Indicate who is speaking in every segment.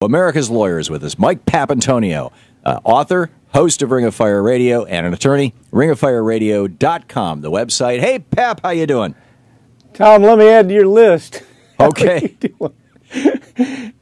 Speaker 1: America's Lawyer is with us. Mike Papantonio, author, host of Ring of Fire Radio, and an attorney. ringofireradio.com, the website. Hey, Pap, how you doing?
Speaker 2: Tom, let me add to your list.
Speaker 1: Okay.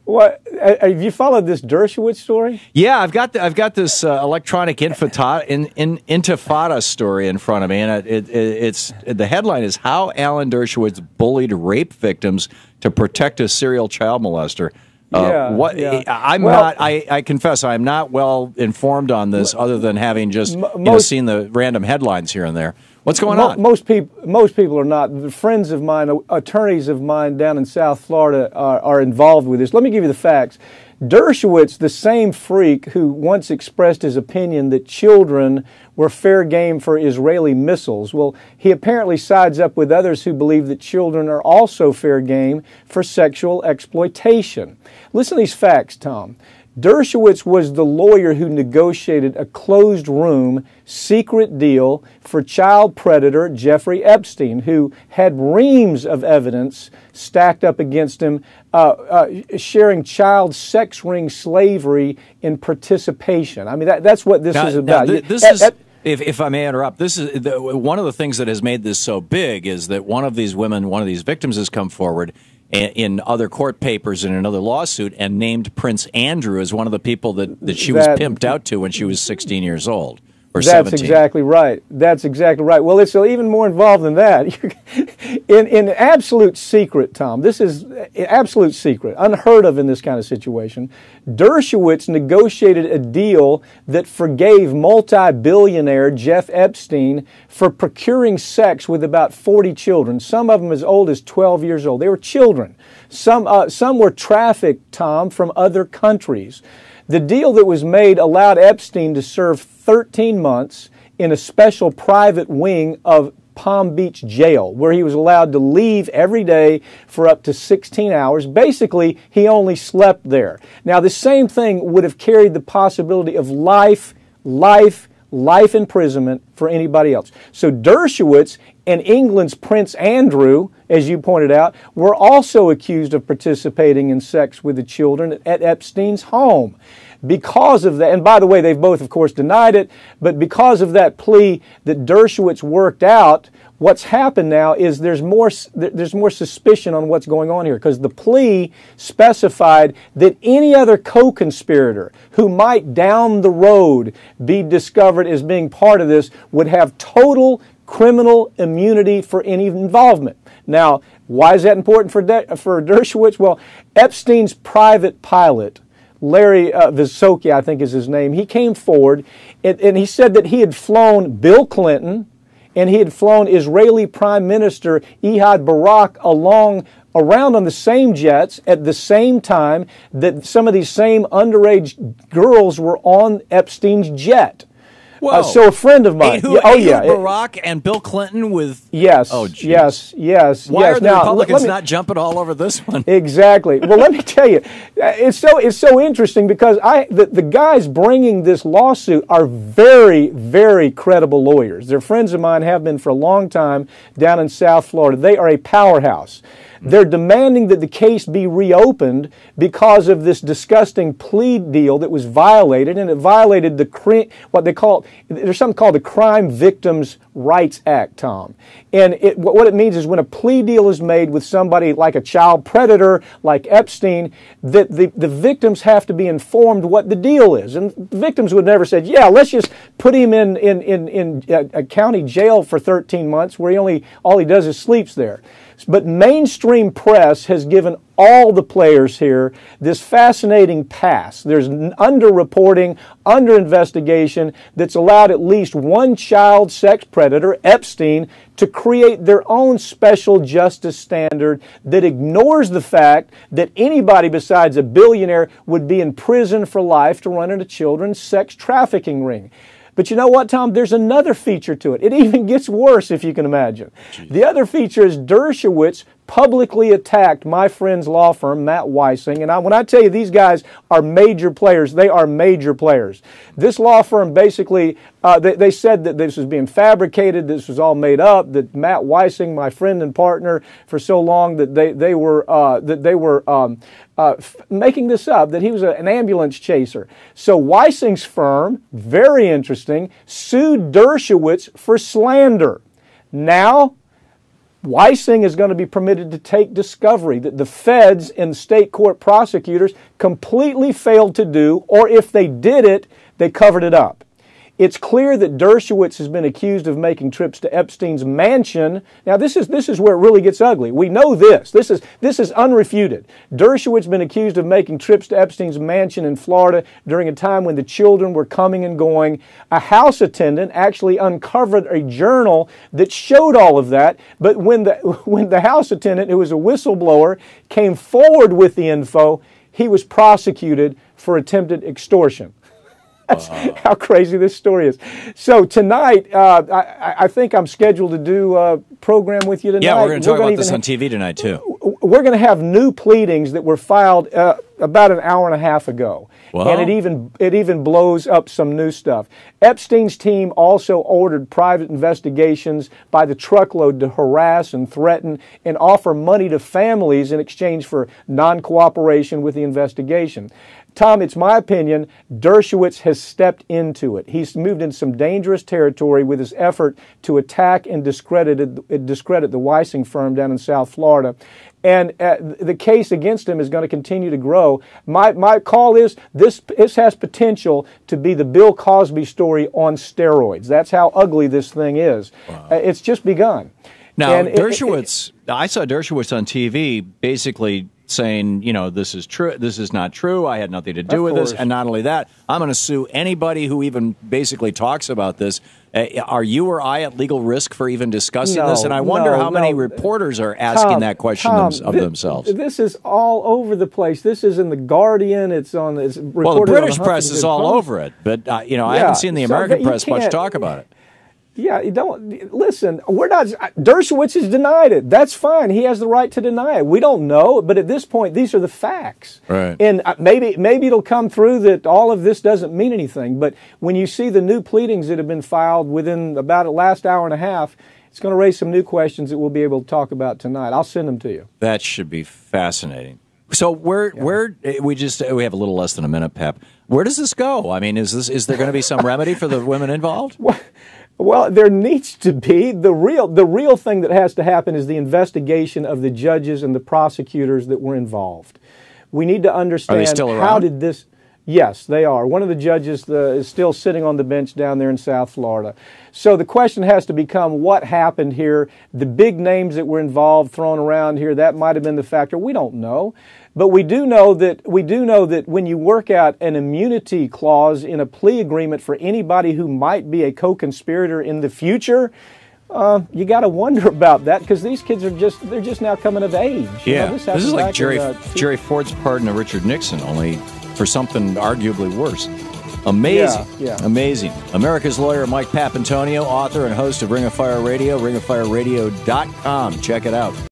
Speaker 2: What have you followed this Dershowitz story?
Speaker 1: Yeah, I've got this electronic intifada story in front of me, and it's the headline is How Alan Dershowitz Bullied Rape Victims to Protect a Serial Child Molester. I confess I'm not well informed on this, other than having just seen the random headlines here and there. What's going on?
Speaker 2: Most people are not. Friends of mine, attorneys of mine down in South Florida are involved with this. Let me give you the facts. Dershowitz, the same freak who once expressed his opinion that children were fair game for Israeli missiles, well, he apparently sides up with others who believe that children are also fair game for sexual exploitation. Listen to these facts, Tom. Dershowitz was the lawyer who negotiated a closed-room, secret deal for child predator Jeffrey Epstein, who had reams of evidence stacked up against him, sharing child sex ring slavery in participation. I mean, that's what this is about.
Speaker 1: If I may interrupt, this is one of the things that has made this so big is that one of these women, one of these victims, has come forward in other court papers and in another lawsuit and named Prince Andrew as one of the people that she was pimped out to when she was 16 years old. Or
Speaker 2: That's
Speaker 1: 17.
Speaker 2: exactly right. That's exactly right. Well, it's even more involved than that. In absolute secret, Tom, this is absolute secret, unheard of in this kind of situation. Dershowitz negotiated a deal that forgave multi-billionaire Jeff Epstein for procuring sex with about 40 children, some of them as old as 12 years old. They were children. Some were trafficked, Tom, from other countries. The deal that was made allowed Epstein to serve 13 months in a special private wing of Palm Beach jail, where he was allowed to leave every day for up to 16 hours. Basically, he only slept there. Now, the same thing would have carried the possibility of life imprisonment for anybody else. So Dershowitz and England's Prince Andrew, as you pointed out, were also accused of participating in sex with the children at Epstein's home. Because of that, and by the way, they've both, of course, denied it, but because of that plea that Dershowitz worked out, what's happened now is there's more suspicion on what's going on here, because the plea specified that any other co-conspirator who might down the road be discovered as being part of this would have total criminal immunity for any involvement. Now, why is that important for Dershowitz? Well, Epstein's private pilot, Larry Vysotsky, I think is his name, he came forward and he said that he had flown Bill Clinton and he had flown Israeli Prime Minister Ehud Barak around on the same jets at the same time that some of these same underage girls were on Epstein's jet. So a friend of mine,
Speaker 1: Barack and Bill Clinton with
Speaker 2: yes. Why
Speaker 1: are the Republicans not jumping all over this one?
Speaker 2: Exactly. Well, let me tell you, it's so interesting because the guys bringing this lawsuit are very, very credible lawyers. They're friends of mine, have been for a long time down in South Florida. They are a powerhouse. They're demanding that the case be reopened because of this disgusting plea deal that was violated, and it violated there's something called the Crime Victims' Rights Act, Tom. And what it means is when a plea deal is made with somebody like a child predator, like Epstein, that the victims have to be informed what the deal is. And the victims would never say, yeah, let's just put him in a county jail for 13 months where all he does is sleeps there. But mainstream press has given all the players here this fascinating pass. There's underreporting, under-investigation that's allowed at least one child sex predator, Epstein, to create their own special justice standard that ignores the fact that anybody besides a billionaire would be in prison for life to run a children's sex trafficking ring. But you know what, Tom? There's another feature to it. It even gets worse, if you can imagine. Jeez. The other feature is Dershowitz publicly attacked my friend's law firm, Matt Weissing. And when I tell you these guys are major players, they are major players. This law firm basically, they said that this was being fabricated, this was all made up, that Matt Weissing, my friend and partner for so long, that they were making this up, that he was an ambulance chaser. So Weissing's firm, very interesting, sued Dershowitz for slander. Now, Weissing is going to be permitted to take discovery that the feds and state court prosecutors completely failed to do, or if they did it, they covered it up. It's clear that Dershowitz has been accused of making trips to Epstein's mansion. Now, this is where it really gets ugly. We know this. This is unrefuted. Dershowitz has been accused of making trips to Epstein's mansion in Florida during a time when the children were coming and going. A house attendant actually uncovered a journal that showed all of that. But when the house attendant, who was a whistleblower, came forward with the info, he was prosecuted for attempted extortion. That's how crazy this story is. So tonight, I think I'm scheduled to do a program with you tonight.
Speaker 1: Yeah, we're going to talk about this on TV tonight, too.
Speaker 2: We're going to have new pleadings that were filed about an hour and a half ago.
Speaker 1: Wow.
Speaker 2: And it even blows up some new stuff. Epstein's team also ordered private investigations by the truckload to harass and threaten and offer money to families in exchange for non-cooperation with the investigation. Tom, it's my opinion, Dershowitz has stepped into it. He's moved in some dangerous territory with his effort to attack and discredit the Weissing firm down in South Florida. And the case against him is going to continue to grow. My call is this has potential to be the Bill Cosby story on steroids. That's how ugly this thing is. Wow. It's just begun.
Speaker 1: Now, Dershowitz, I saw Dershowitz on TV basically saying, you know, this is true, this is not true, I had nothing to do with this, and not only that, I'm going to sue anybody who even basically talks about this. Are you or I at legal risk for even discussing this? And I wonder how many reporters are asking that question of themselves.
Speaker 2: This is all over the place. This is in The Guardian. It's on. It's reported.
Speaker 1: Well, the British press is all over it, but you know, I haven't seen the American press much talk about it.
Speaker 2: Yeah, you don't listen. We're not. Dershowitz has denied it. That's fine. He has the right to deny it. We don't know, but at this point, these are the facts.
Speaker 1: Right.
Speaker 2: And maybe it'll come through that all of this doesn't mean anything. But when you see the new pleadings that have been filed within about the last hour and a half, it's going to raise some new questions that we'll be able to talk about tonight. I'll send them to you.
Speaker 1: That should be fascinating. So we have a little less than a minute, Pep. Where does this go? I mean, is there going to be some remedy for the women involved?
Speaker 2: Well, there needs to be. The real thing that has to happen is the investigation of the judges and the prosecutors that were involved. We need to understand,
Speaker 1: are they still around?
Speaker 2: How did this... Yes, they are. One of the judges is still sitting on the bench down there in South Florida. So the question has to become what happened here. The big names that were involved, thrown around here, that might have been the factor. We don't know. But we do know that when you work out an immunity clause in a plea agreement for anybody who might be a co-conspirator in the future, you got to wonder about that, because these kids are just now coming of age.
Speaker 1: Yeah, this is like Jerry Ford's pardon of Richard Nixon, only for something arguably worse. Amazing. Yeah. Amazing. America's lawyer Mike Papantonio, author and host of Ring of Fire Radio, ringofireradio.com. Check it out.